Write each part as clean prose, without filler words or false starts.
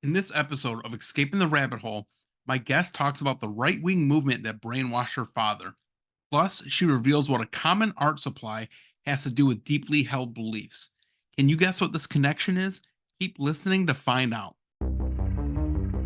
In this episode of Escaping the Rabbit Hole, my guest talks about the right wing movement that brainwashed her father. Plus, she reveals what a common art supply has to do with deeply held beliefs. Can you guess what this connection is? Keep listening to find out.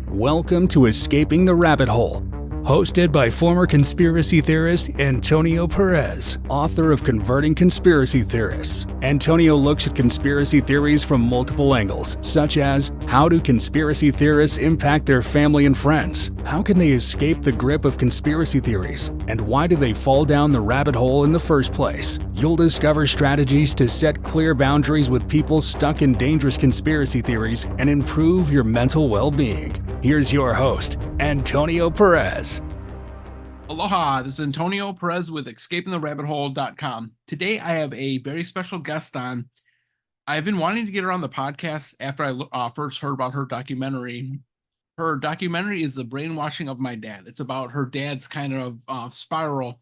Welcome to Escaping the Rabbit Hole, hosted by former conspiracy theorist Antonio Perez, author of Converting Conspiracy Theorists. Antonio looks at conspiracy theories from multiple angles, such as how do conspiracy theorists impact their family and friends? How can they escape the grip of conspiracy theories? And why do they fall down the rabbit hole in the first place? You'll discover strategies to set clear boundaries with people stuck in dangerous conspiracy theories and improve your mental well-being. Here's your host, Antonio Perez. Aloha, this is Antonio Perez with escapingtherabbithole.com. Today I have a very special guest on. I've been wanting to get her on the podcast after I first heard about her documentary. Her documentary is The Brainwashing of My Dad. It's about her dad's kind of spiral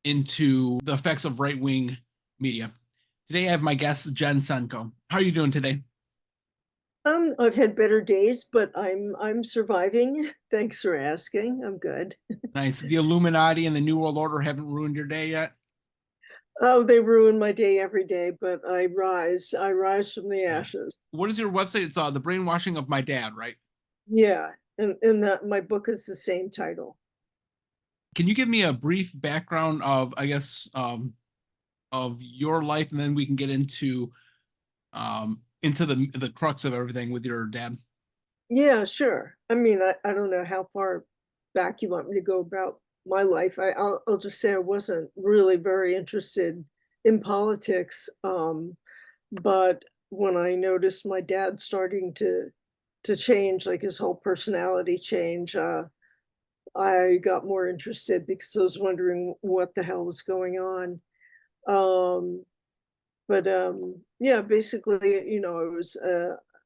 into the effects of right-wing media. Today I have my guest, Jen Senko. How are you doing today? I've had better days, but I'm surviving. Thanks for asking. I'm good. Nice. The Illuminati and the New World Order haven't ruined your day yet? Oh, they ruin my day every day, but I rise. I rise from the ashes. What is your website? It's The Brainwashing of My Dad, right? Yeah, and that my book is the same title. Can you give me a brief background of, I guess, of your life, and then we can get into the crux of everything with your dad? Yeah, sure. I mean, I don't know how far back you want me to go about my life. I'll just say I wasn't really very interested in politics. But when I noticed my dad starting to change, like his whole personality change, I got more interested because I was wondering what the hell was going on. Um, but yeah, basically,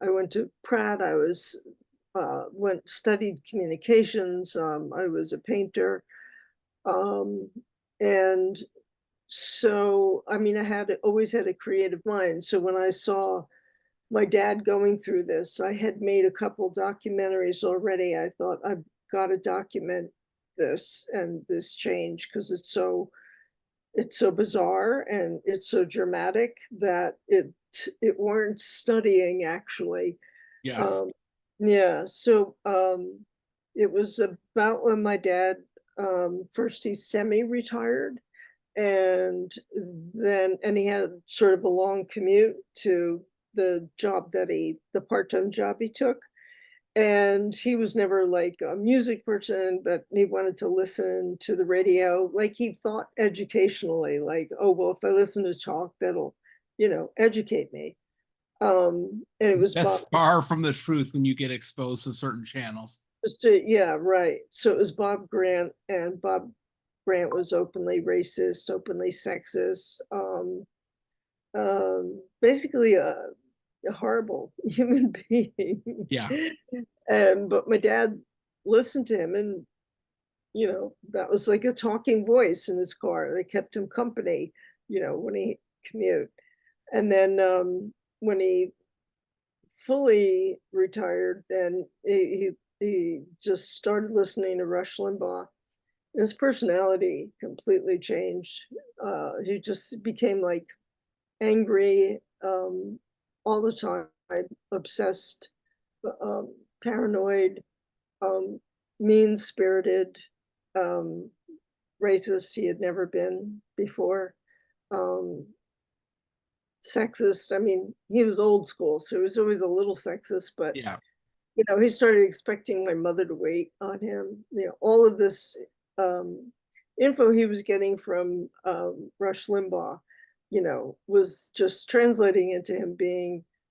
I went to Pratt. I was studied communications. I was a painter, um, and so I mean, always had a creative mind. So when I saw my dad going through this, I had made a couple documentaries already. I thought I've got to document this and this change because it's so bizarre and it's so dramatic that it warrants studying actually. Yes. Um, yeah, so it was about when my dad first he semi-retired and he had sort of a long commute to the part-time job he took, and he was never like a music person, but he wanted to listen to the radio. Like he thought educationally, like, oh, well, if I listen to talk, that'll, educate me. And it was That's Bob. far from the truth when you get exposed to certain channels. Yeah, right. So it was Bob Grant, and Bob Grant was openly racist, openly sexist, basically a horrible human being. Yeah. And but my dad listened to him, and that was like a talking voice in his car. They kept him company, when he commute. And then when he fully retired, then he just started listening to Rush Limbaugh. His personality completely changed. He just became like angry all the time, obsessed, um, paranoid, um, mean-spirited, um, racist he had never been before, um, sexist. I mean, he was old school, so he was always a little sexist, but Yeah. he started expecting my mother to wait on him. All of this um, info he was getting from Rush Limbaugh, was just translating into him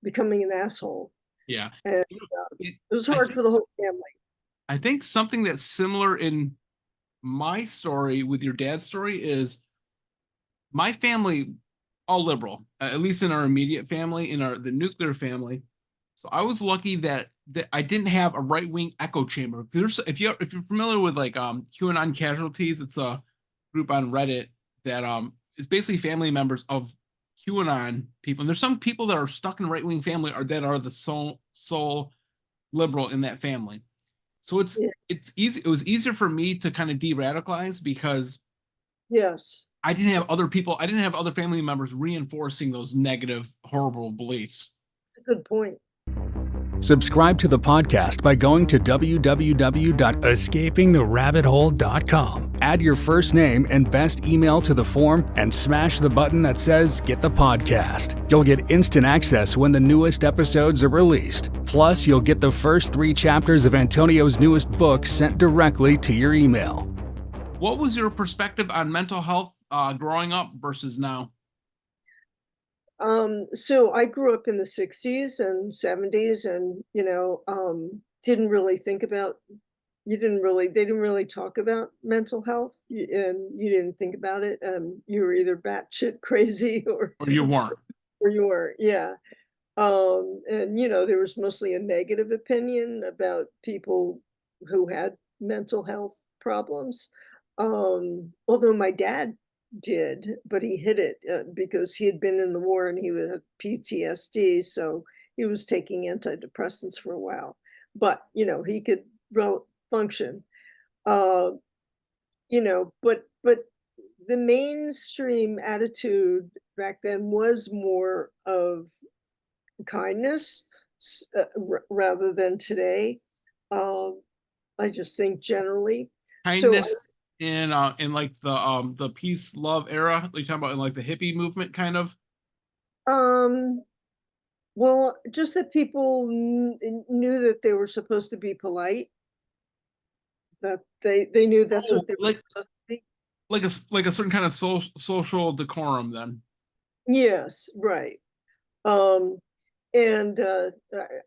becoming an asshole, Yeah. and It, it was I hard think for the whole family. I think something that's similar in my story with your dad's story is my family all liberal, at least in our immediate family, in the nuclear family. So I was lucky that I didn't have a right wing echo chamber. There's if you're familiar with like QAnon casualties, it's a group on Reddit that is basically family members of QAnon people. And there's some people that are stuck in right wing family or that are the sole liberal in that family. So Yeah. it's easy. It was easier for me to kind of de-radicalize because Yes. I didn't have other people, I didn't have other family members reinforcing those negative, horrible beliefs. That's a good point. Subscribe to the podcast by going to www.escapingtherabbithole.com. Add your first name and best email to the form and smash the button that says Get the Podcast. You'll get instant access when the newest episodes are released. Plus, you'll get the first 3 chapters of Antonio's newest book sent directly to your email. What was your perspective on mental health growing up versus now? So I grew up in the 60s and 70s and, didn't really think about, they didn't really talk about mental health and you didn't think about it. You were either batshit crazy Or you weren't? or you were, yeah. And, there was mostly a negative opinion about people who had mental health problems. Although my dad did, but he hid it because he had been in the war and he had PTSD. So he was taking antidepressants for a while, but, he could function. Uh, but the mainstream attitude back then was more of kindness rather than today. Um, I just think generally. So, Kindness in like the peace love era, like you talking about in like the hippie movement kind of. um, well, just that people knew that they were supposed to be polite, that they knew that's Oh, what they were supposed to be. like a certain kind of social decorum then. Yes, right. Um, and I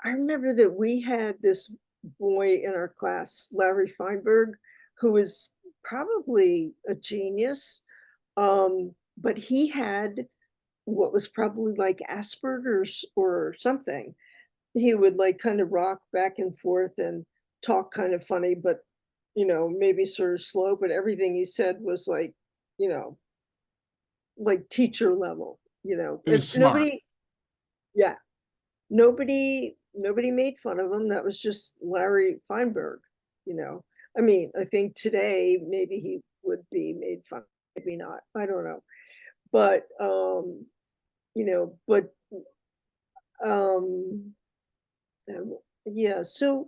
remember that we had this boy in our class, Larry Feinberg, who was probably a genius. But he had what was probably like Asperger's or something. He would like kind of rock back and forth and talk kind of funny, but maybe sort of slow, but everything he said was you know, like teacher level, It and was smart. nobody, yeah, nobody made fun of him. That was just Larry Feinberg, you know. I mean, I think today maybe he would be made fun, maybe not. I don't know. But you know, but um um, yeah, so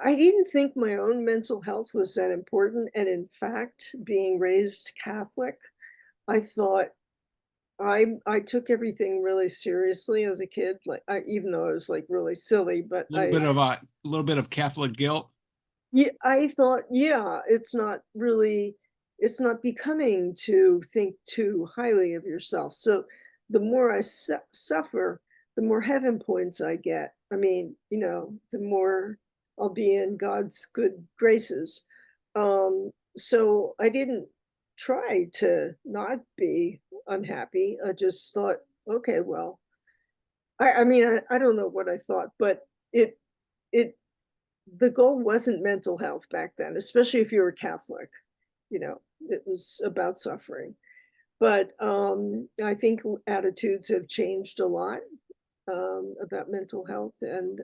I didn't think my own mental health was that important. And in fact, being raised Catholic, I thought I took everything really seriously as a kid, like even though it was like really silly, but A little bit of Catholic guilt. yeah, I thought, yeah, it's not becoming to think too highly of yourself. So the more I suffer, the more heaven points I get. I mean, the more I'll be in God's good graces. So I didn't try to not be unhappy. I just thought, okay, well, I mean, I don't know what I thought, but it, it the goal wasn't mental health back then, especially if you were Catholic. It was about suffering. But I think attitudes have changed a lot about mental health and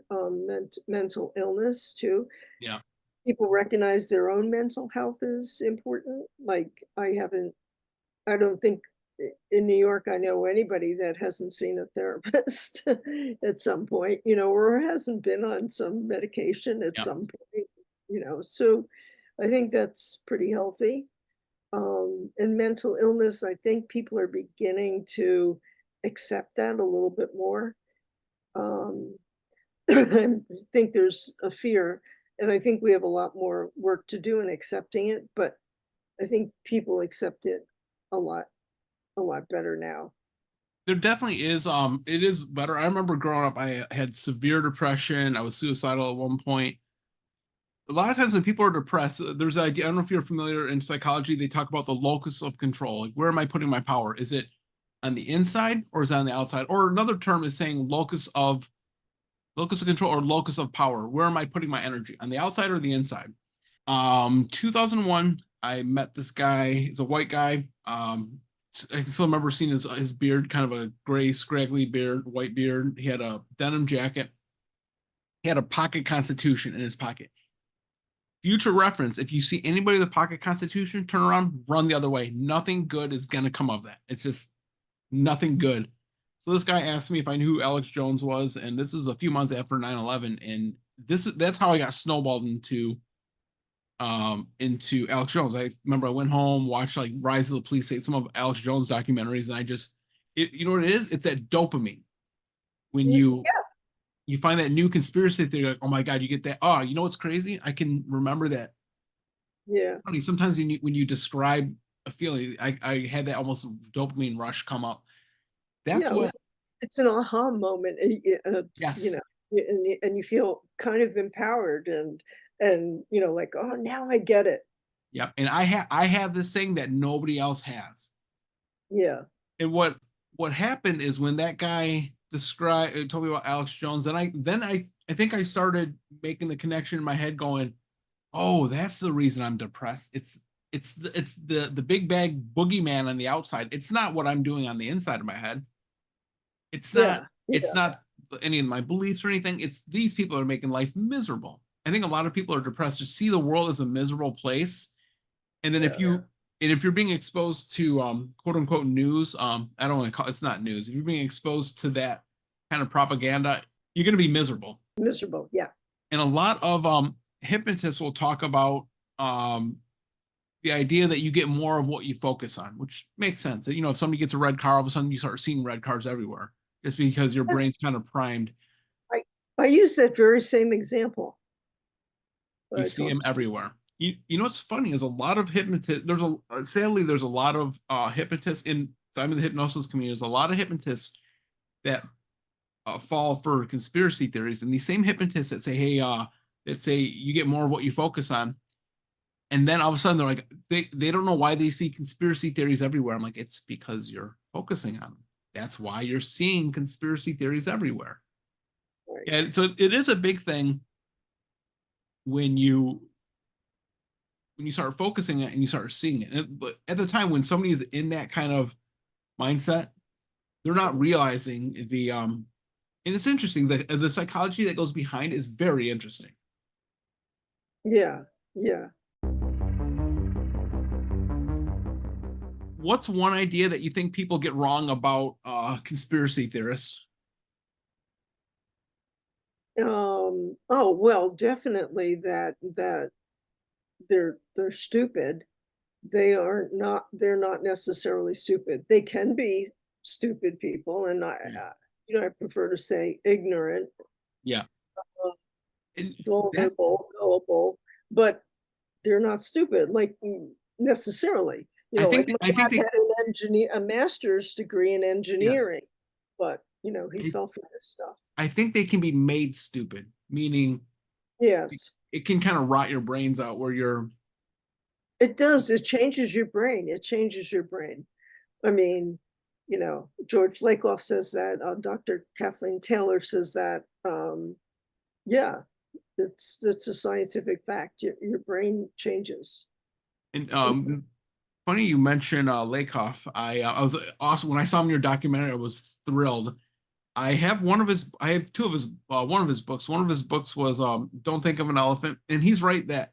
mental illness too. Yeah. People recognize their own mental health is important. Like I don't think in New York I know anybody that hasn't seen a therapist at some point, or hasn't been on some medication at Yeah. some point, So I think that's pretty healthy. And mental illness, I think people are beginning to accept that a little bit more. Um, I think there's a fear, and I think we have a lot more work to do in accepting it, but I think people accept it a lot a lot better now. There definitely is it is better. I remember growing up, I had severe depression. I was suicidal at one point. A lot of times when people are depressed, there's an idea. I don't know if you're familiar in psychology, they talk about the locus of control. Like, where am I putting my power? Is it on the inside or is it on the outside? Or another term is saying locus of control or locus of power. Where am I putting my energy? On the outside or the inside? 2001, I met this guy. He's a white guy. I still remember seeing his beard, kind of a gray, scraggly beard, white beard. He had a denim jacket. He had a pocket constitution in his pocket. Future reference, if you see anybody with a pocket constitution, turn around, run the other way. Nothing good is going to come of that. It's just nothing good. So this guy asked me if I knew who Alex Jones was, and this is a few months after 9/11, and that's how I got snowballed into Alex Jones. I remember I went home, watched like Rise of the Police State, some of Alex Jones documentaries, and I just you know what it is? It's that dopamine. When you find that new conspiracy theory, like, oh my God, you get that. Oh, you know what's crazy? I can remember that. Yeah. Funny, sometimes when you describe a feeling, I had that almost dopamine rush come up. That's Yeah, well, what, it's an aha moment, you yes. know, and you feel kind of empowered and you know, like, oh, now I get it. Yep. And I have this thing that nobody else has. Yeah, And what happened is when that guy described told me about Alex Jones, then I think I started making the connection in my head going, oh, that's the reason I'm depressed. It's the big bag boogeyman on the outside. It's not what I'm doing on the inside of my head. It's not yeah, it's yeah, not any of my beliefs or anything. It's these people are making life miserable. I think a lot of people are depressed to see the world as a miserable place. And then yeah, if you're being exposed to quote unquote news, I don't want to call it's not news. If you're being exposed to that kind of propaganda, you're going to be miserable. miserable. Yeah, And a lot of hypnotists will talk about the idea that you get more of what you focus on, which makes sense. You know, if somebody gets a red car, all of a sudden you start seeing red cars everywhere, just because your brain's kind of primed. I I use that very same example when You I see them talk. everywhere. You know what's funny is a lot of hypnotists. Sadly there's a lot of hypnotists in. I'm in the hypnosis community. There's a lot of hypnotists that fall for conspiracy theories, and these same hypnotists that say, "Hey, that say you get more of what you focus on," and then all of a sudden they're like, they don't know why they see conspiracy theories everywhere. I'm like, it's because you're focusing on them. That's why you're seeing conspiracy theories everywhere. Right. Yeah, so it is a big thing when you start focusing it and you start seeing it. But at the time when somebody is in that kind of mindset, they're not realizing and it's interesting, the psychology that goes behind is very interesting. Yeah, yeah. What's one idea that you think people get wrong about conspiracy theorists? Oh, well, definitely that they're stupid. They're not necessarily stupid. They can be stupid people, and Yeah. you know, I prefer to say ignorant, Yeah. uh, And that vulnerable, gullible, but they're not stupid, like, necessarily. You I know, like think my I think dad they had a master's degree in yeah. engineering, but, you know, he I, fell for this stuff. I think they can be made stupid, meaning Yes, it can kind of rot your brains out where you're it does. It changes your brain. It changes your brain. I mean, you know, George Lakoff says that, Dr. Kathleen Taylor says that. Yeah, it's a scientific fact. Your brain changes. and funny you mentioned Lakoff. I was awesome when I saw him in your documentary. I was thrilled. I have two of his one of his books. One of his books was Don't Think of an Elephant, and he's right that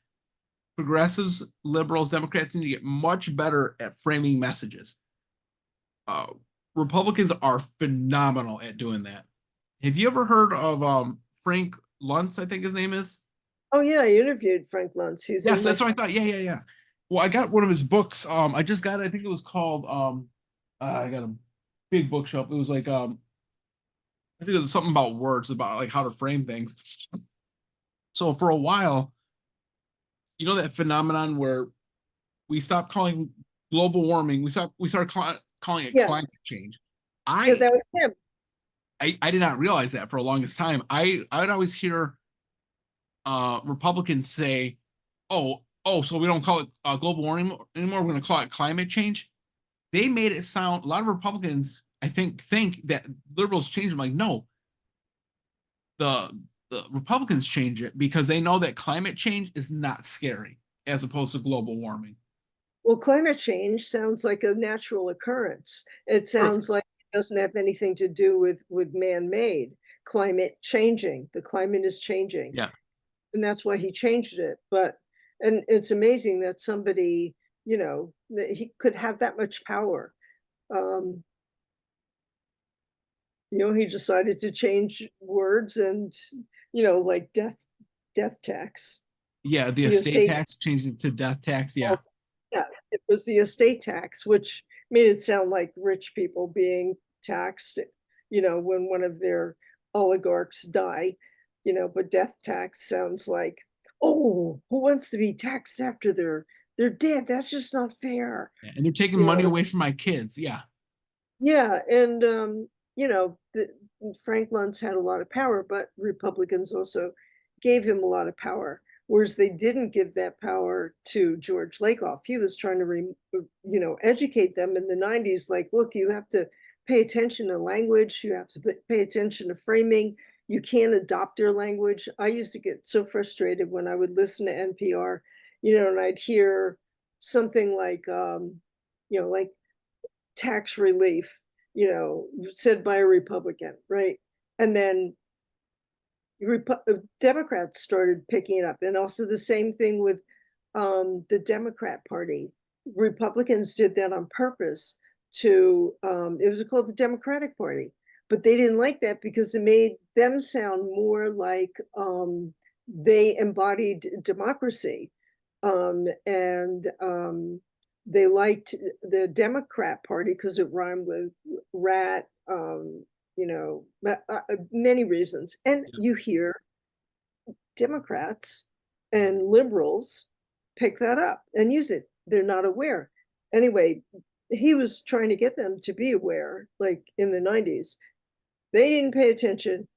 progressives, liberals, Democrats need to get much better at framing messages. Uh, Republicans are phenomenal at doing that. Have you ever heard of Frank Luntz? I think his name is. Oh yeah, I interviewed Frank Luntz. He's Yes, in my that's what I thought. Yeah, yeah, yeah. Well, I got one of his books. I just got it. I think it was called. I got a big bookshelf. It was like I think it was something about words, about like how to frame things. So for a while, you know that phenomenon where we stopped calling global warming, we started calling it yes. climate change. Yeah, I that was him. I did not realize that for the longest time. I would always hear Republicans say, "Oh, so we don't call it global warming anymore. We're going to call it climate change." They made it sound. A lot of Republicans, I think that liberals changed. I'm like, no, the the Republicans change it because they know that climate change is not scary as opposed to global warming. Well, climate change sounds like a natural occurrence. It True. sounds like it doesn't have anything to do with man-made. climate changing. The climate is changing. Yeah. And that's why he changed it. But, and it's amazing that somebody, you know, that he could have that much power. Um, you know, he decided to change words and, you know, like death tax, Yeah. The the estate estate. tax changed it to death tax. Yeah. Well, yeah, it was the estate tax, which made it sound like rich people being taxed, you know, when one of their oligarchs die, you know, but death tax sounds like, oh, who wants to be taxed after they're dead? That's just not fair. Yeah. And they're taking You money know, away from my kids. Yeah. yeah, and you know, Frank Luntz had a lot of power, but Republicans also gave him a lot of power. Whereas they didn't give that power to George Lakoff. He was trying to, you know, educate them in the '90s. Like, look, you have to pay attention to language. You have to pay attention to framing. You can't adopt their language. I used to get so frustrated when I would listen to NPR, you know, and I'd hear something like, you know, like tax relief, you know, said by a Republican, right? And then Democrats started picking it up, and also the same thing with the Democrat Party. Republicans did that on purpose to, it was called the Democratic Party, but they didn't like that because it made them sound more like they embodied democracy. And they liked the Democrat Party because it rhymed with rat, you know, many reasons. And Yeah. you hear Democrats and liberals pick that up and use it. They're not aware. Anyway, he was trying to get them to be aware, like in the '90s. They didn't pay attention.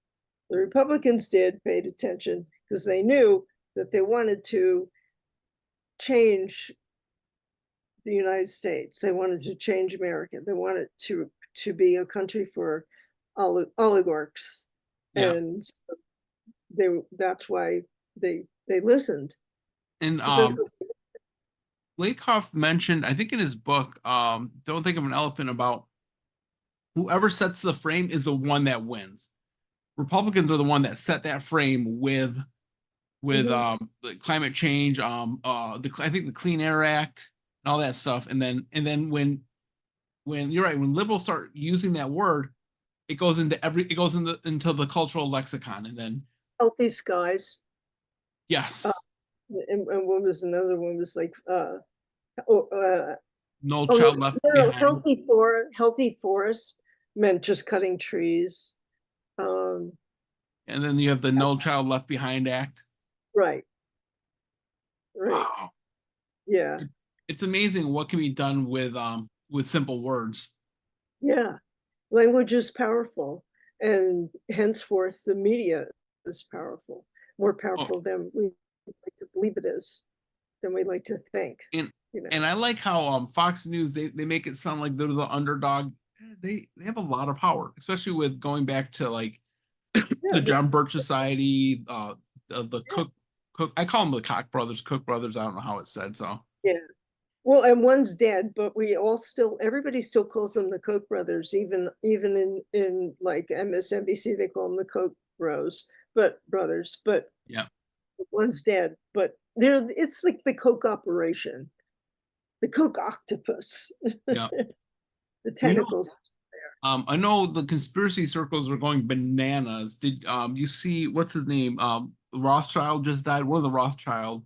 The Republicans did paid attention because they knew that they wanted to change the United States. They wanted to change America. They wanted to be a country for oligarchs, Yeah. and they that's why they listened. And So Lakoff mentioned, I think in his book, Don't Think of an Elephant, about whoever sets the frame is the one that wins. Republicans are the one that set that frame with mhm. the climate change, I think the Clean Air Act and all that stuff. And then when you're right, when liberals start using that word, it goes into the cultural lexicon. And then Healthy skies. Uh, yes, and what was another one was like oh, no oh child left no, no, behind. healthy forest meant just cutting trees. Um, And then you have the No Child Left Behind Act. right, right, Wow. yeah, It's amazing what can be done with simple words. yeah. Language is powerful, and henceforth the media is powerful, more Oh, powerful than we like to believe it is, than we like to think, and you know. and I like how Fox News, they make it sound like they're the underdog. They have a lot of power, especially with going back to like Yeah, the John Birch Society, the yeah, Cook. I call them the Koch brothers, Cook brothers. I don't know how it's said. So yeah. Well, and one's dead, but we all still, everybody still calls them the Koch brothers, even in like MSNBC, they call them the Koch bros, but brothers, but yeah, one's dead, but they're, it's like the Koch operation, the Koch octopus, yeah. the You know, tentacles. I know the conspiracy circles are going bananas. Did you see what's his name? Rothschild just died. One of the Rothschild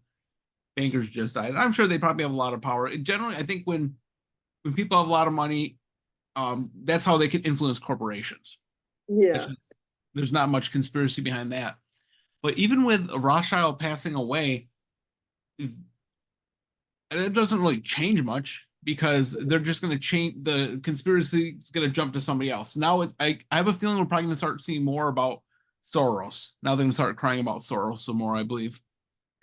bankers just died. I'm sure they probably have a lot of power. Generally, I think when people have a lot of money, that's how they can influence corporations. It's Yeah, just, there's not much conspiracy behind that. But even with Rothschild passing away, it doesn't really change much because they're just going to change, the conspiracy is going to jump to somebody else. Now I have a feeling we're probably going to start seeing more about Soros. Now they're going to start crying about Soros some more, I believe.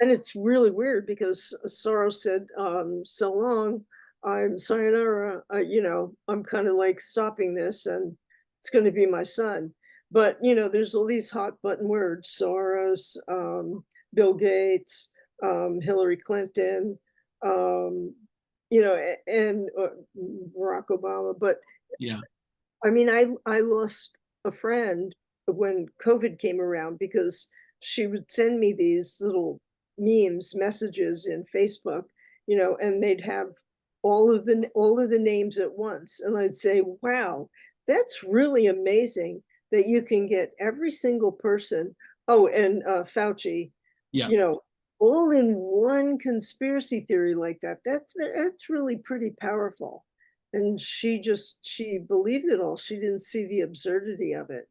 and it's really weird because Soros said, so long, I'm sayonara, you know, I'm kind of like stopping this and it's going to be my son. But, you know, there's all these hot button words, Soros, Bill Gates, Hillary Clinton, um, you know, and Barack Obama. But Yeah. I mean, I lost a friend when COVID came around, because she would send me these little memes, messages in Facebook, and they'd have all of the names at once, and I'd say, "Wow, that's really amazing that you can get every single person." Oh, and Fauci, Yeah. you know, all in one conspiracy theory like that. That's really pretty powerful. And she believed it all. She didn't see the absurdity of it.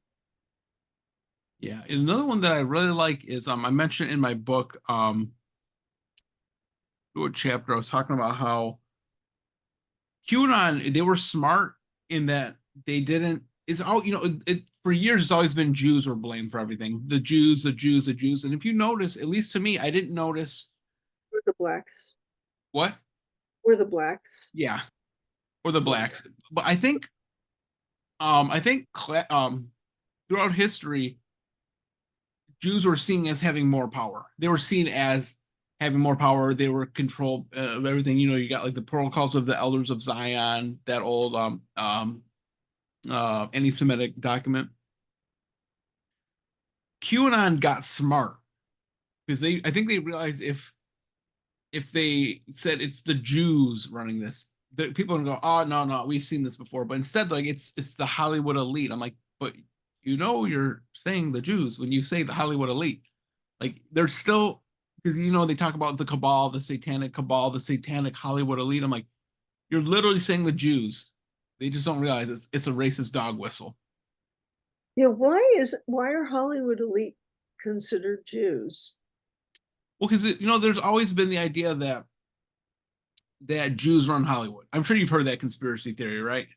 Yeah. And another one that I really like is I mentioned in my book, what chapter I was talking about how QAnon, they were smart in that they didn't, it's all, for years, it's always been Jews were blamed for everything. The Jews, the Jews, the Jews. And if you notice, at least to me, I didn't notice We're the blacks. what? We're the blacks. Yeah. Or the Yeah. blacks. But I think throughout history, Jews were seen as having more power. They were seen as having more power. They were control of everything. You got like the protocols of the elders of Zion, that old anti-Semitic document. QAnon got smart because I think they realized if they said it's the Jews running this, the people would go, oh no, no, we've seen this before. But instead, like it's the Hollywood elite. I'm like, but you're saying the Jews when you say the Hollywood elite. Like they're still, because they talk about the cabal, the satanic cabal, the satanic Hollywood elite. I'm like, you're literally saying the Jews. They just don't realize it's a racist dog whistle. Yeah, why are Hollywood elite considered Jews? Well, because there's always been the idea that Jews run Hollywood. I'm sure you've heard that conspiracy theory, right?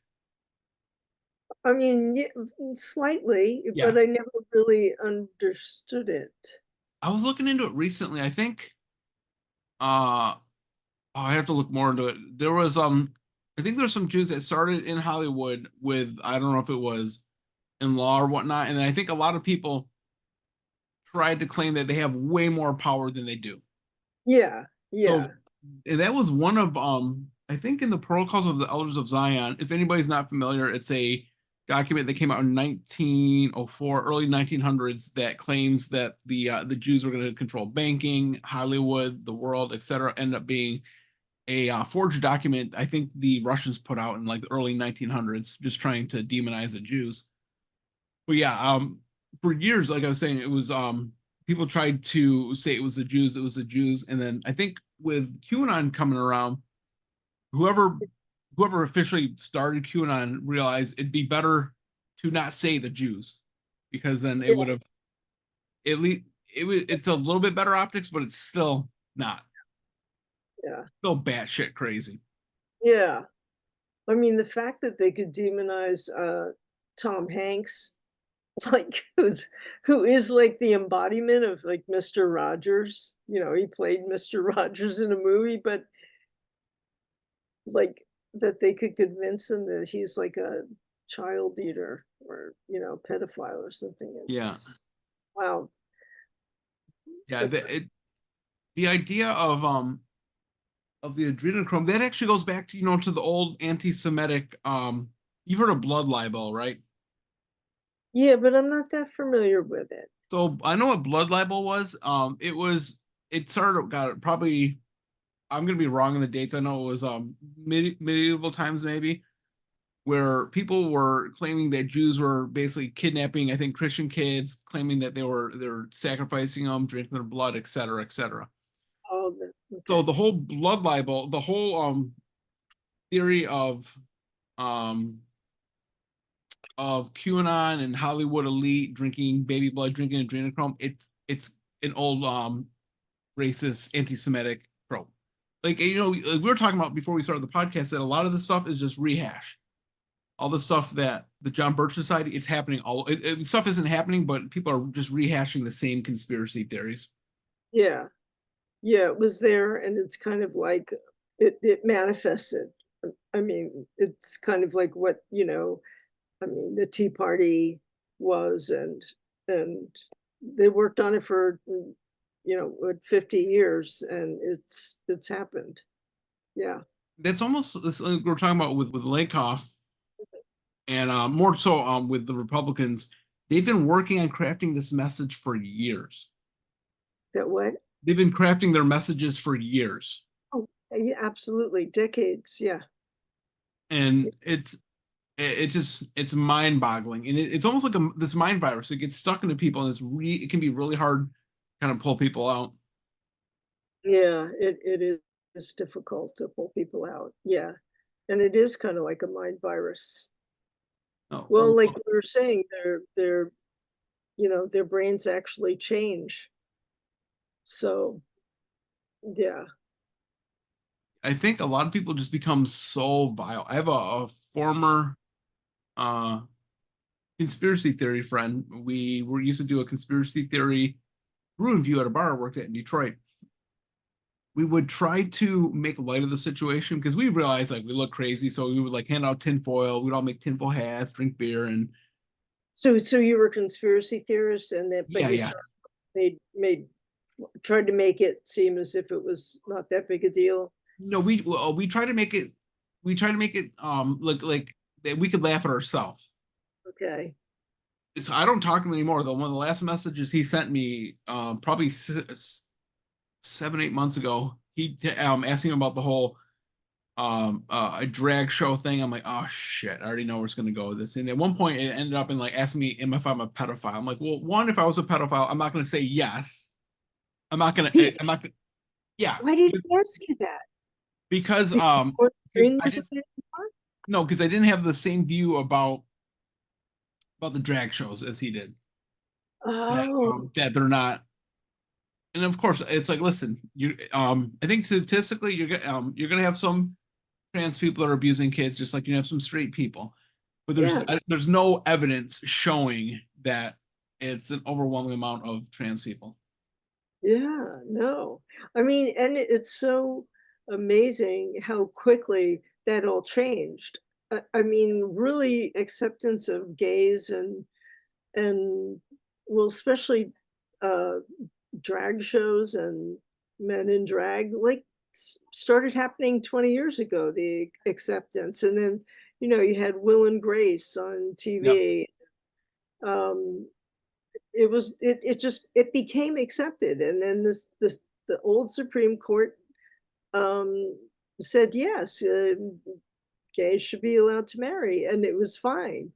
I mean, yeah, slightly, Yeah. but I never really understood it. I was looking into it recently. I think I have to look more into it. There was I think there's some Jews that started in Hollywood with, I don't know if it was in law or whatnot, and I think a lot of people tried to claim that they have way more power than they do. Yeah, So yeah, that was one of I think in the Protocols of the Elders of Zion. If anybody's not familiar, it's a document that came out in 1904, early 1900s, that claims that the Jews were going to control banking, Hollywood, the world, etc. Ended up being a forged document. I think the Russians put out in like the early 1900s, just trying to demonize the Jews. But yeah, for years, like I was saying, it was people tried to say it was the Jews, it was the Jews, and then I think with QAnon coming around, whoever whoever officially started QAnon realized it'd be better to not say the Jews, because then it yeah, would have at least it's a little bit better optics, but it's still not, yeah, still batshit crazy. yeah. I mean, the fact that they could demonize Tom Hanks, like who is like the embodiment of like Mr. Rogers. He played Mr. Rogers in a movie, but like that they could convince him that he's like a child eater or pedophile or something. Yeah, It's wow. yeah. But The idea of the adrenochrome, that actually goes back to to the old anti-Semitic. You've heard of blood libel, right? yeah, but I'm not that familiar with it. So I know what blood libel was. It started got probably, I'm gonna be wrong in the dates. I know it was medieval times maybe, where people were claiming that Jews were basically kidnapping, I think, Christian kids, claiming that they're sacrificing them, drinking their blood, et cetera, et cetera. Oh, So okay. the whole blood libel, the whole theory um of QAnon and Hollywood elite drinking baby blood, drinking adrenochrome, it's an old racist, anti-Semitic trope. Like like we were talking about before we started the podcast, that a lot of this stuff is just rehash. All the stuff that the John Birch Society, it's happening. Stuff isn't happening, but people are just rehashing the same conspiracy theories. Yeah, yeah, it was there, and it's kind of like it manifested. I mean, it's kind of like what I mean, the Tea Party was, and they worked on it for 50 years, and it's happened. Yeah, That's almost this, like we're talking about with Lakoff, and more so with the Republicans. They've been working on crafting this message for years. That what? They've been crafting their messages for years. Oh, yeah, absolutely. Decades. Yeah. And it's just it's mind boggling. And it's almost like this mind virus. It gets stuck into people and it can be really hard to kind of pull people out. Yeah, it is difficult to pull people out. Yeah. And it is kind of like a mind virus. Oh, Well, like we were saying, their brains actually change. So, yeah. I think a lot of people just become so vile. I have a former uh conspiracy theory friend. We were used to do a conspiracy theory brew review at a bar I worked at in Detroit. We would try to make light of the situation because we realized like we look crazy. So we would like hand out tinfoil. We'd all make tinfoil hats, drink beer, and So you were conspiracy theorists, and that, but yeah, you yeah. sort of made tried to make it seem as if it was not that big a deal. No, we try to make it. We try to make it look like that we could laugh at ourselves. Okay. So I don't talk to him anymore. Though one of the last messages he sent me, probably 7, 8 months ago, he asking about the whole a drag show thing. I'm like, oh shit, I already know where it's gonna go with this. And at one point, it ended up in like asking me if I'm a pedophile. I'm like, well, one, if I was a pedophile, I'm not gonna say yes. I'm not gonna. He, I'm not gonna. Yeah, why did he ask you that? because Because you weren't agreeing I with did him anymore? no, because I didn't have the same view about the drag shows as he did. Oh, That they're not. And of course, it's like, listen, I think statistically, you're gonna have some trans people that are abusing kids, just like you have some straight people. But yeah. there's no evidence showing that it's an overwhelming amount of trans people. Yeah, no. I mean, and it's so amazing how quickly that all changed. I mean, really acceptance of gays and well, especially uh drag shows and men in drag, like started happening 20 years ago, the acceptance. And then, you had Will and Grace on Yep. TV. Um, it became accepted, and then the old Supreme Court um said yes, gays should be allowed to marry, and it was fine,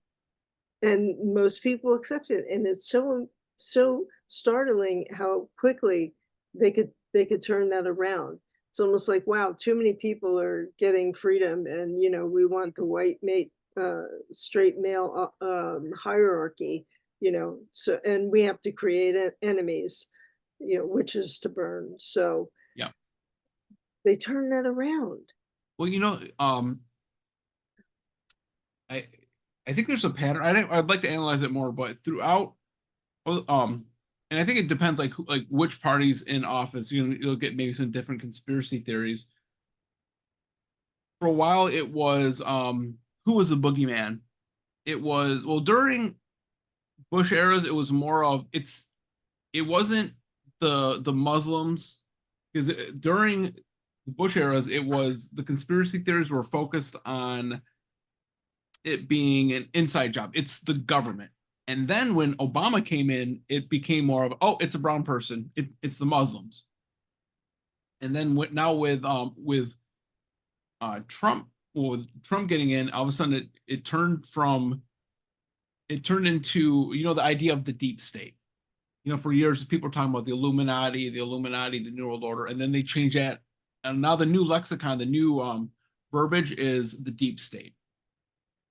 and most people accept it. And it's so startling how quickly they could turn that around. It's almost like, wow, too many people are getting freedom, and we want the white mate, straight male, hierarchy, so, and we have to create enemies, witches to burn. So Yeah. they turn that around. Well, I I think there's a pattern. I'd like to analyze it more, but throughout, well, and I think it depends like which party's in office. You'll get maybe some different conspiracy theories. For a while, it was who was the boogeyman? It was well during Bush eras. It was more of it wasn't the Muslims because during the Bush eras, it was the conspiracy theories were focused on it being an inside job. It's the government. And then when Obama came in, it became more of oh, it's a brown person. It's the Muslims. And then now with Trump, well, with Trump getting in, all of a sudden it turned into the idea of the deep state. For years people were talking about the Illuminati, the New World Order, and then they changed that, and now the new lexicon, the new verbiage is the deep state.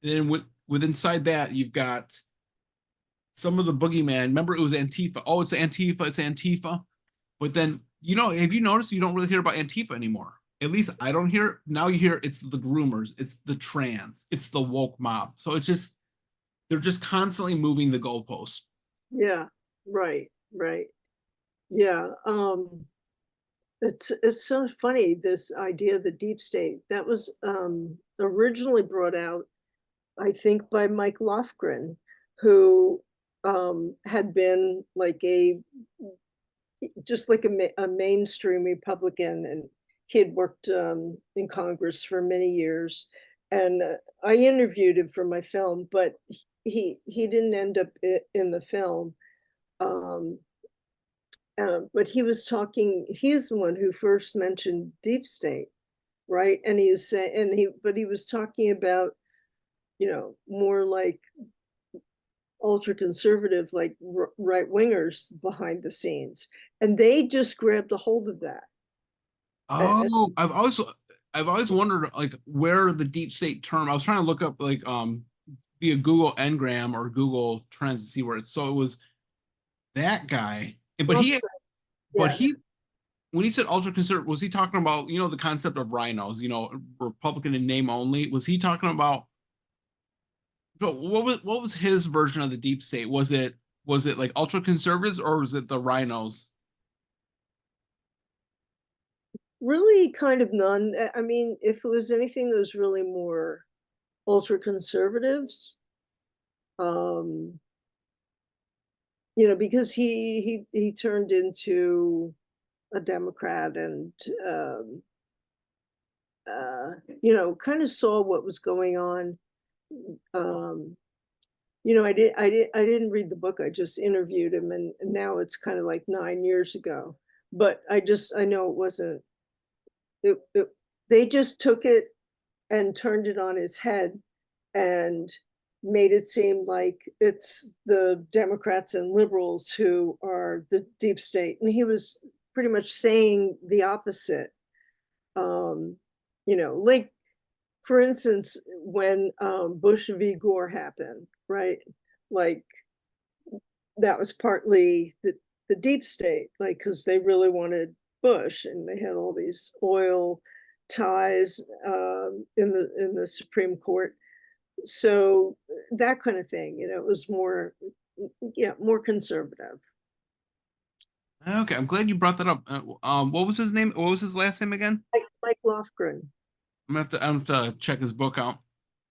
And then with inside that, you've got some of the boogeyman. Remember, it was Antifa. Oh, it's Antifa. It's Antifa. But then, have you noticed you don't really hear about Antifa anymore? At least I don't hear. Now you hear it's the groomers, it's the trans, it's the woke mob. So they're just constantly moving the goalposts. Yeah, right, right. Yeah. It's so funny, this idea of the deep state that was originally brought out, I think, by Mike Lofgren, who had been like just like a mainstream Republican, and he had worked in Congress for many years. And I interviewed him for my film, but he didn't end up in the film. Um, but he was talking, he's the one who first mentioned deep state, right? And he was saying, but he was talking about, more like ultra conservative, like right wingers behind the scenes. And they just grabbed a hold of that. Oh, I've always wondered like where the deep state term. I was trying to look up like via Google Ngram or Google Trends to see where it's. So it was that guy, but he Lofgren, but yeah. he when he said ultra conservative, was he talking about the concept of rhinos? Republican in name only. Was he talking about? But what was his version of the deep state? Was it like ultra conservatives or was it the rhinos? Really kind of none. I mean, if it was anything that was really more ultra conservatives, um, because he turned into a Democrat and kind of saw what was going on. Um, I didn't read the book. I just interviewed him, and now it's kind of like 9 years ago. But I know it wasn't. It they just took it and turned it on its head and made it seem like it's the Democrats and liberals who are the deep state. And he was pretty much saying the opposite. Um, like, for instance, when Bush v. Gore happened, right? Like, that was partly the deep state, like, because they really wanted Bush and they had all these oil ties in the Supreme Court. So that kind of thing, it was more, yeah, more conservative. Okay, I'm glad you brought that up. What was his name? What was his last name again? Like Lofgren. I'm gonna have to check his book out.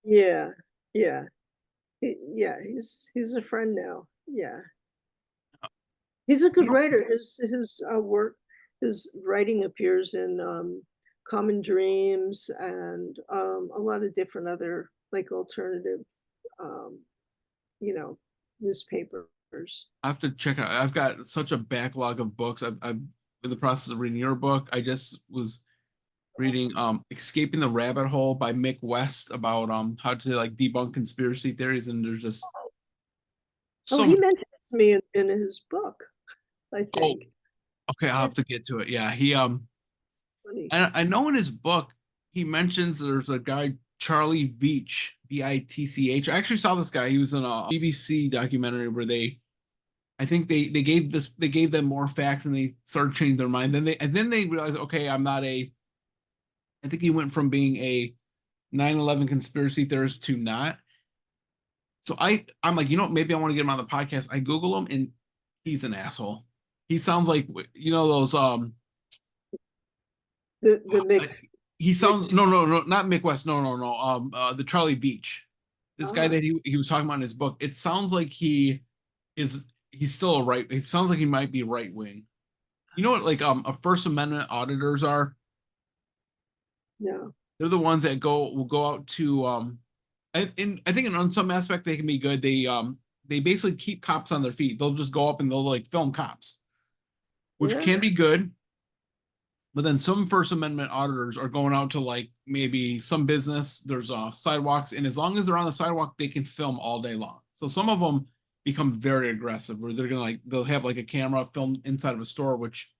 Yeah, yeah, yeah. He's a friend now. Yeah, he's a You good know, writer. His work, his writing appears in Common Dreams and a lot of different other like alternative, um, you know, newspapers. I have to check it out. I've got such a backlog of books. I'm in the process of reading your book. I just was reading Escaping the Rabbit Hole by Mick West about how to like debunk conspiracy theories, and there's just Oh, so he much. mentioned it to me in his book, I Oh, think. okay, I'll have That's to get to it. Yeah, funny. I know in his book he mentions there's a guy Charlie Veitch, Vitch. I actually saw this guy. He was in a BBC documentary where I think they gave them more facts and they started changing their mind. Then they realized, okay, I'm not a. I think he went from being a 9/11 conspiracy theorist to not. So I'm like, maybe I want to get him on the podcast. I Google him and he's an asshole. He sounds like those The uh, Mick, he Mick, sounds no, not Mick West, no, the Charlie Beach, this guy ah, that he was talking about in his book. It sounds like he's still a right. It sounds like he might be right wing. You know what, like a First Amendment auditors are? no, They're the ones that will go out to and I think in some aspect they can be good. They basically keep cops on their feet. They'll just go up and they'll like film cops, which yeah, can be good. But then some First Amendment auditors are going out to like maybe some business. There's sidewalks, and as long as they're on the sidewalk, they can film all day long. So some of them become very aggressive, where they'll have like a camera film inside of a store, which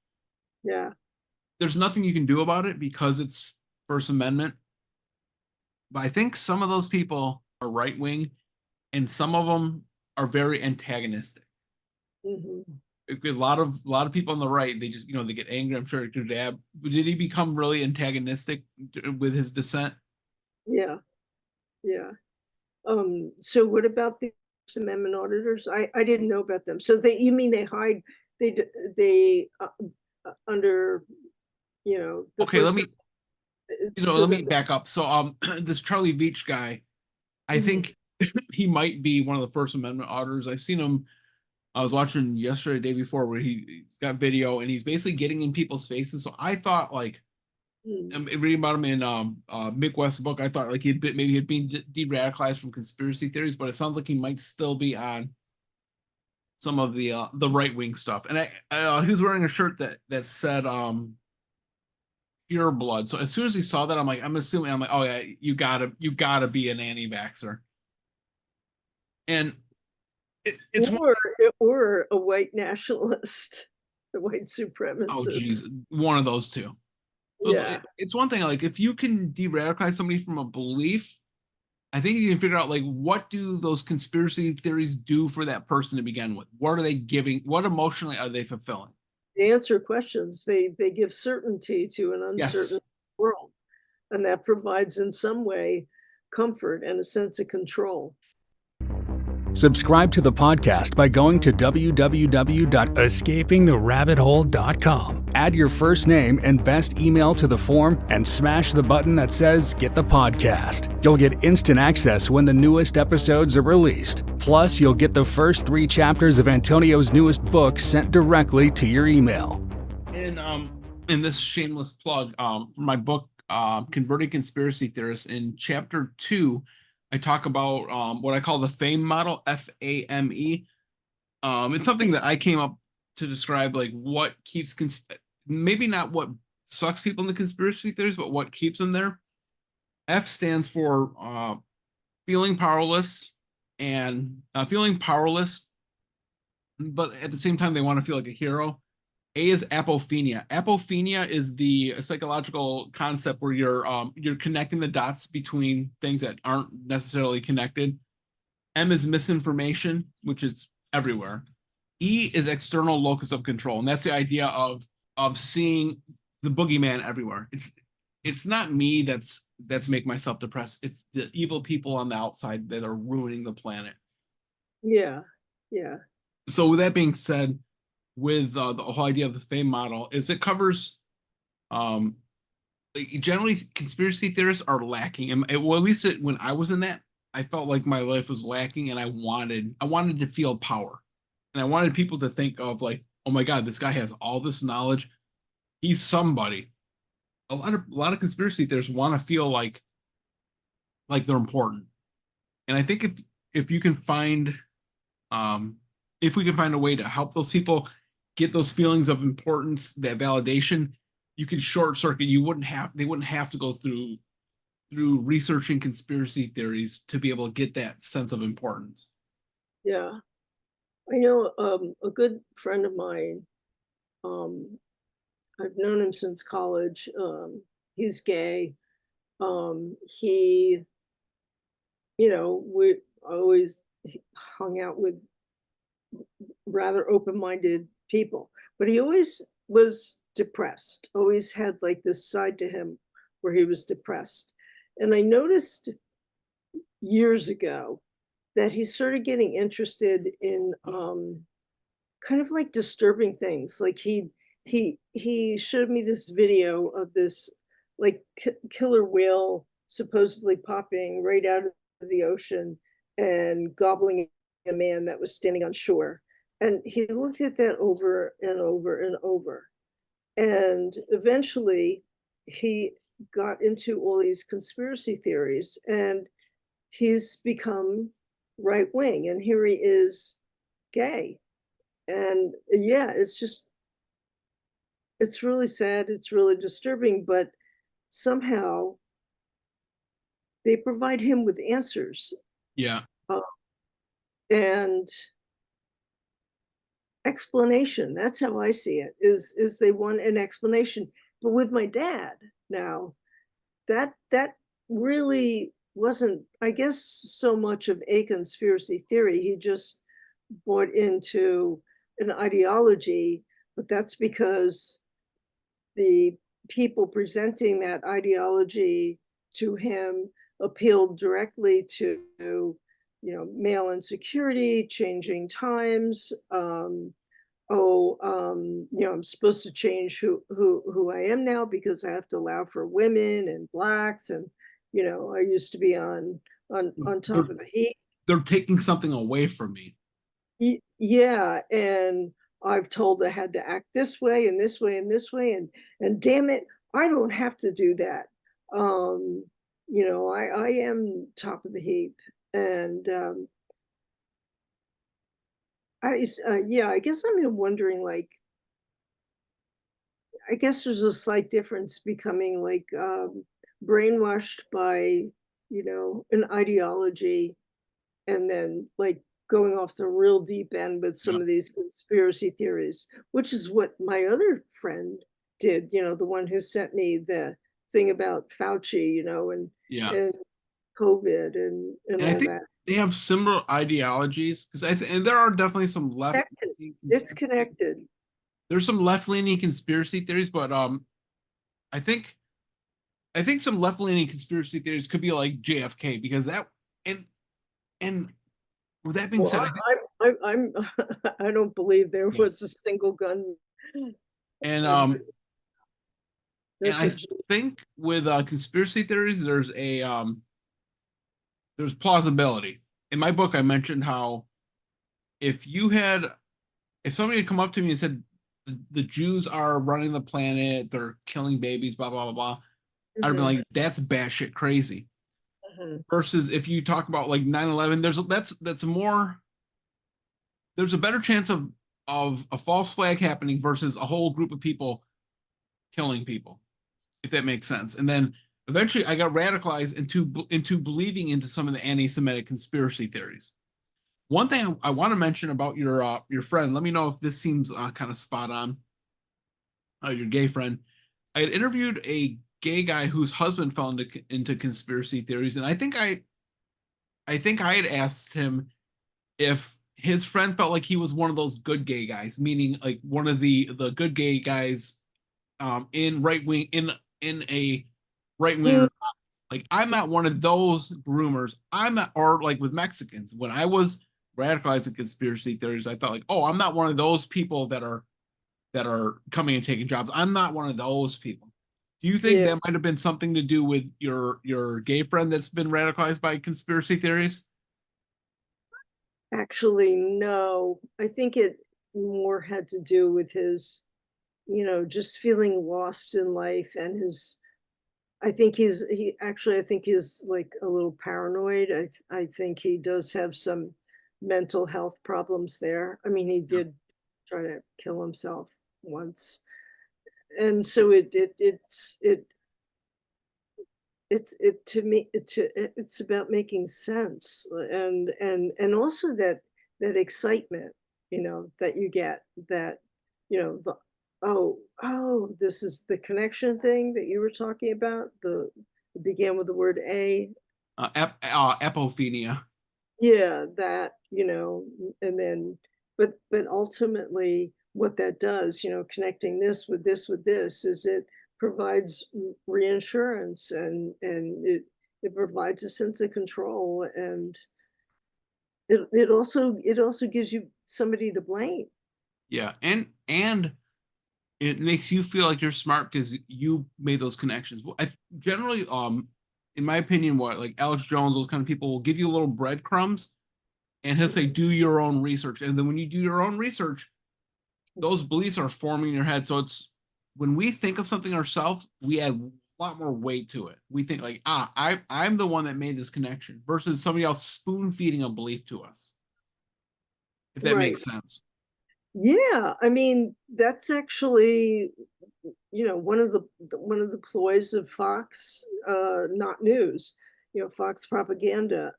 yeah, there's nothing you can do about it because it's First Amendment. But I think some of those people are right wing, and some of them are very antagonistic. hmm, A lot of people on the right, they just they get angry. I'm sure did he become really antagonistic with his dissent? yeah, yeah. So what about the First Amendment auditors? I didn't know about them. So you mean they hide, they under, the Okay, let First, me so let that, me back up. So this Charlie Veitch guy, I mhm, think he might be one of the First Amendment auditors. I've seen him. I was watching yesterday, day before, where he's got video and he's basically getting in people's faces. So I thought like Mm. reading about him in Mick West's book, I thought like maybe he'd been de-radicalized from conspiracy theories, but it sounds like he might still be on some of the right wing stuff. And he was wearing a shirt that said pure blood. So as soon as he saw that, I'm like, oh yeah, you gotta be an anti-vaxxer. And it's one, Or a white nationalist, a white oh supremacist. geez, one of those two. So Yeah. it's one thing like if you can de-radicalize somebody from a belief, I think you can figure out like what do those conspiracy theories do for that person to begin with? What are they giving? What emotionally are they fulfilling? They answer questions. They give certainty to an Yes. uncertain world, and that provides in some way comfort and a sense of control. Subscribe to the podcast by going to www.escapingtherabbithole.com. Add your first name and best email to the form and smash the button that says Get the Podcast. You'll get instant access when the newest episodes are released. Plus, you'll get the first 3 chapters of Antonio's newest book sent directly to your email. And in this shameless plug, my book, Converting Conspiracy Theorists, in chapter 2, I talk about what I call the FAME model, FAME. It's something that I came up to describe like what keeps maybe not what sucks people into conspiracy theories, but what keeps them there. F stands for feeling powerless and feeling powerless, but at the same time they want to feel like a hero. A is apophenia. Apophenia is the psychological concept where you're connecting the dots between things that aren't necessarily connected. M is misinformation, which is everywhere. E is external locus of control, and that's the idea of seeing the boogeyman everywhere. It's not me that's making myself depressed. It's the evil people on the outside that are ruining the planet. Yeah, yeah, So with that being said, with the whole idea of the FAME model is it covers um like, generally conspiracy theorists are lacking and well at least when I was in that I felt like my life was lacking and I wanted to feel power and I wanted people to think of like oh my god this guy has all this knowledge, he's somebody. A lot of conspiracy theorists want to feel like they're important, and I think if you can find um if we can find a way to help those people get those feelings of importance, that validation, you can short circuit. They wouldn't have to go through researching conspiracy theories to be able to get that sense of importance. yeah. I know a good friend of mine, um, I've known him since college. He's gay. He, we always hung out with rather open-minded people, but he always was depressed, always had like this side to him where he was depressed. And I noticed years ago that he started getting interested in kind of like disturbing things. Like he showed me this video of this like killer whale supposedly popping right out of the ocean and gobbling a man that was standing on shore. And he looked at that over and over and over. And eventually he got into all these conspiracy theories and he's become right wing. And here he is gay. And yeah, it's really sad, it's really disturbing, but somehow they provide him with answers, Yeah, uh, and explanation. That's how I see it, is they want an explanation. But with my dad now, that really wasn't, I guess, so much of a conspiracy theory. He just bought into an ideology, but that's because the people presenting that ideology to him appealed directly to male insecurity, changing times. I'm supposed to change who I am now because I have to allow for women and blacks, and I used to be on they're top of the heap. they're taking something away from me. Yeah, and I've told I had to act this way and this way and this way, and damn it, I don't have to do that. Um, I am top of the heap, and yeah, I guess I'm wondering, like, I guess there's a slight difference becoming like brainwashed by, an ideology, and then like going off the real deep end with Yeah. some of these conspiracy theories, which is what my other friend did, the one who sent me the thing about Fauci, Yeah. and COVID and And I all think that. they have similar ideologies because and there are definitely some Connected. It's connected. there's some left leaning conspiracy theories, but I think I think some left leaning conspiracy theories could be like JFK because that and and with that being Well, said, I think I'm I don't believe there yeah, was a single gun. and uh, and That's I a joke. think with conspiracy theories, there's plausibility. In my book, I mentioned how if you had if somebody had come up to me and said the Jews are running the planet, they're killing babies, blah blah blah blah, I'd be Mhm, like, that's batshit crazy. mhm. Versus if you talk about like 9/11, that's more there's a better chance of a false flag happening versus a whole group of people killing people, if that makes sense. And then eventually I got radicalized into believing into some of the anti-Semitic conspiracy theories. One thing I want to mention about your friend, let me know if this seems kind of spot on. Your gay friend. I had interviewed a gay guy whose husband fell into conspiracy theories, and I think I had asked him if his friend felt like he was one of those good gay guys, meaning like one of the good gay guys in right wing in a right Mm, winger. Like I'm not one of those groomers. I'm not, or like with Mexicans. When I was radicalized in conspiracy theories, I thought like, oh, I'm not one of those people that are coming and taking jobs. I'm not one of those people. Do you think yeah, that might have been something to do with your gay friend that's been radicalized by conspiracy theories? actually, no. I think it more had to do with his, just feeling lost in life, and his I think he's like a little paranoid. I think he does have some mental health problems there. I mean, he Yeah. did try to kill himself once. And so it to me it's about making sense, and also that excitement, that you get, that, the this is the connection thing that you were talking about, the it began with the word a. Apophenia. Yeah, that, and then, but ultimately what that does, connecting this with this, is it provides reinsurance, and it provides a sense of control, and it also gives you somebody to blame. Yeah, and it makes you feel like you're smart because you made those connections. Well, I generally, in my opinion, what like Alex Jones, those kind of people will give you little breadcrumbs, and he'll say, "Do your own research." And then when you do your own research, those beliefs are forming in your head. So it's when we think of something ourselves, we add a lot more weight to it. We think like, I'm the one that made this connection, versus somebody else spoon feeding a belief to us. If that Right. makes sense. Yeah, I mean, that's actually, one of the ploys of Fox, not news, Fox propaganda.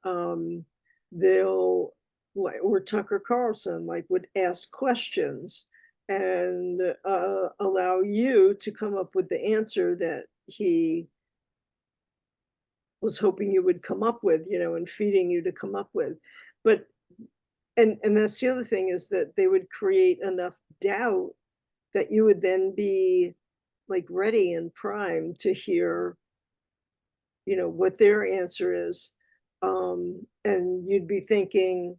They'll, like, or Tucker Carlson, like, would ask questions, and allow you to come up with the answer that he was hoping you would come up with, and feeding you to come up with. But and that's the other thing, is that they would create enough doubt that you would then be like ready and primed to hear, what their answer is. And you'd be thinking,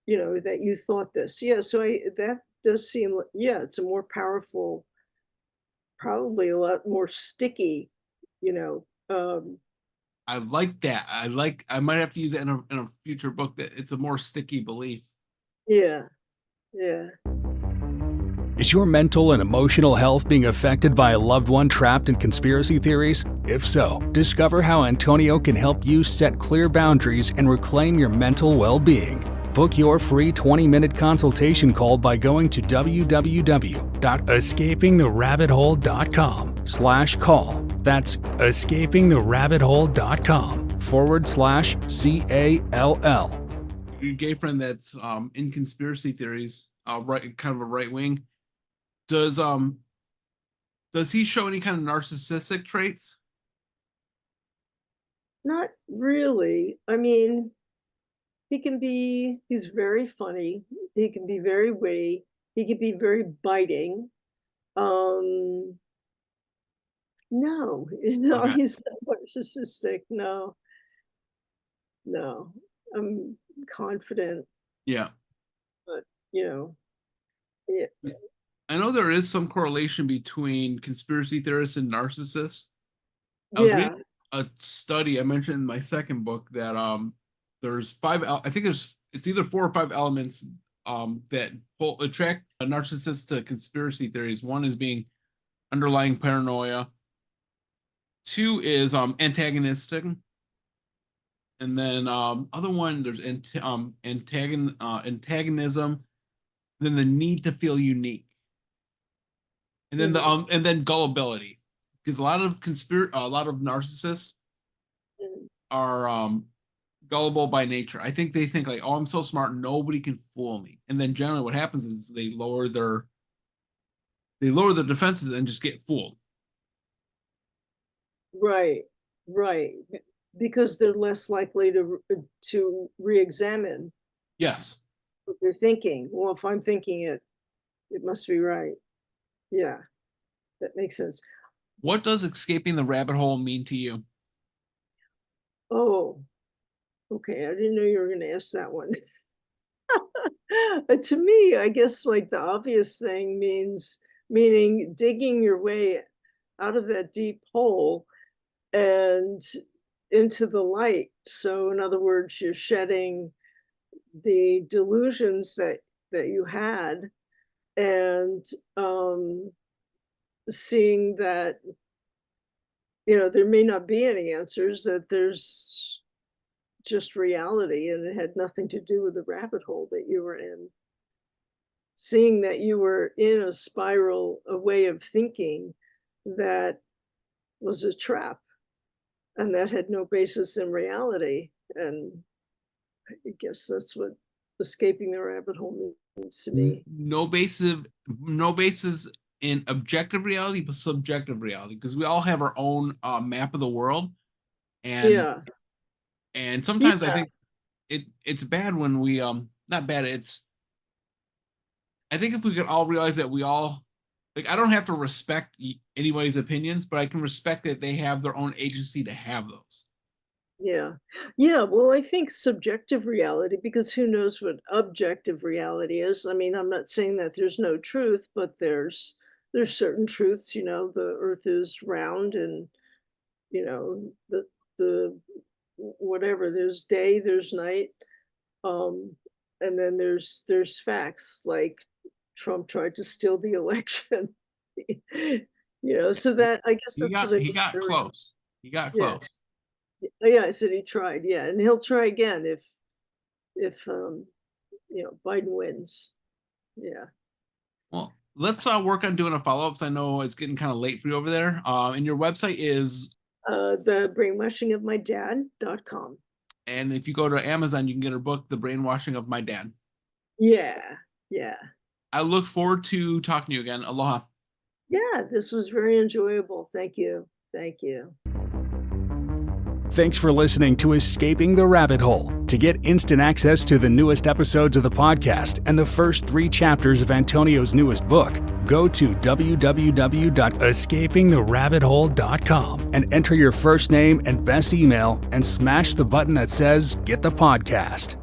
that you thought this. Yeah, so that does seem, yeah, it's a more powerful, probably a lot more sticky, you know. I like that. I might have to use it in a future book that it's a more sticky belief. Yeah, yeah. Is your mental and emotional health being affected by a loved one trapped in conspiracy theories? If so, discover how Antonio can help you set clear boundaries and reclaim your mental well-being. Book your free 20-minute consultation call by going to www.escapingtherabbithole.com/call. That's escapingtherabbithole.com/CALL. Your gay friend that's in conspiracy theories, right, kind of a right wing. Does he show any kind of narcissistic traits? Not really. I mean, he's very funny. He can be very witty. He can be very biting. Um, no, no, Okay. he's not narcissistic. No, no. I'm confident, Yeah. but you know, yeah, I know there is some correlation between conspiracy theorists and narcissists. I was yeah, reading a study I mentioned in my second book that there's I think it's either 4 or 5 elements that attract a narcissist to conspiracy theories. One is being underlying paranoia. Two is antagonistic, and then other one there's antagonism. Then the need to feel unique, and then mhm, and then gullibility, because a lot of narcissists mhm. are gullible by nature. I think they think like, oh, I'm so smart, nobody can fool me. And then generally what happens is they lower their defenses and just get fooled. Right, right. Because they're less likely to re-examine Yes. what they're thinking. Well, if I'm thinking it, it must be right. Yeah, that makes sense. What does escaping the rabbit hole mean to you? Oh, okay. I didn't know you were going to ask that one. To me, I guess like the obvious thing meaning digging your way out of that deep hole and into the light. So in other words, you're shedding the delusions that you had and seeing that there may not be any answers, that there's just reality and it had nothing to do with the rabbit hole that you were in. Seeing that you were in a spiral, a way of thinking that was a trap and that had no basis in reality. And I guess that's what escaping the rabbit hole means to me. No basis in objective reality, but subjective reality, because we all have our own map of the world, and Yeah. sometimes I Yeah. think it's bad when we not bad. I think if we could all realize that we all, like, I don't have to respect anybody's opinions, but I can respect that they have their own agency to have those. Yeah. Yeah, well, I think subjective reality, because who knows what objective reality is. I mean, I'm not saying that there's no truth, but there's certain truths, the earth is round and, the whatever, there's day, there's night. Um, and then there's facts like Trump tried to steal the election. So that I guess that's what I He mean. got close. He got Yeah. close. Yeah, I said he tried, yeah, and he'll try again if Biden wins. Yeah. Well, let's work on doing a follow-ups. I know it's getting kind of late for you over there. And your website is, The brainwashing of my dad.com. and if you go to Amazon, you can get her book, The Brainwashing of My Dad. Yeah, yeah. I look forward to talking to you again. Aloha. Yeah, this was very enjoyable. Thank you. Thank you. Thanks for listening to Escaping the Rabbit Hole. To get instant access to the newest episodes of the podcast and the first 3 chapters of Antonio's newest book, go to www.escapingtherabbithole.com and enter your first name and best email and smash the button that says Get the Podcast.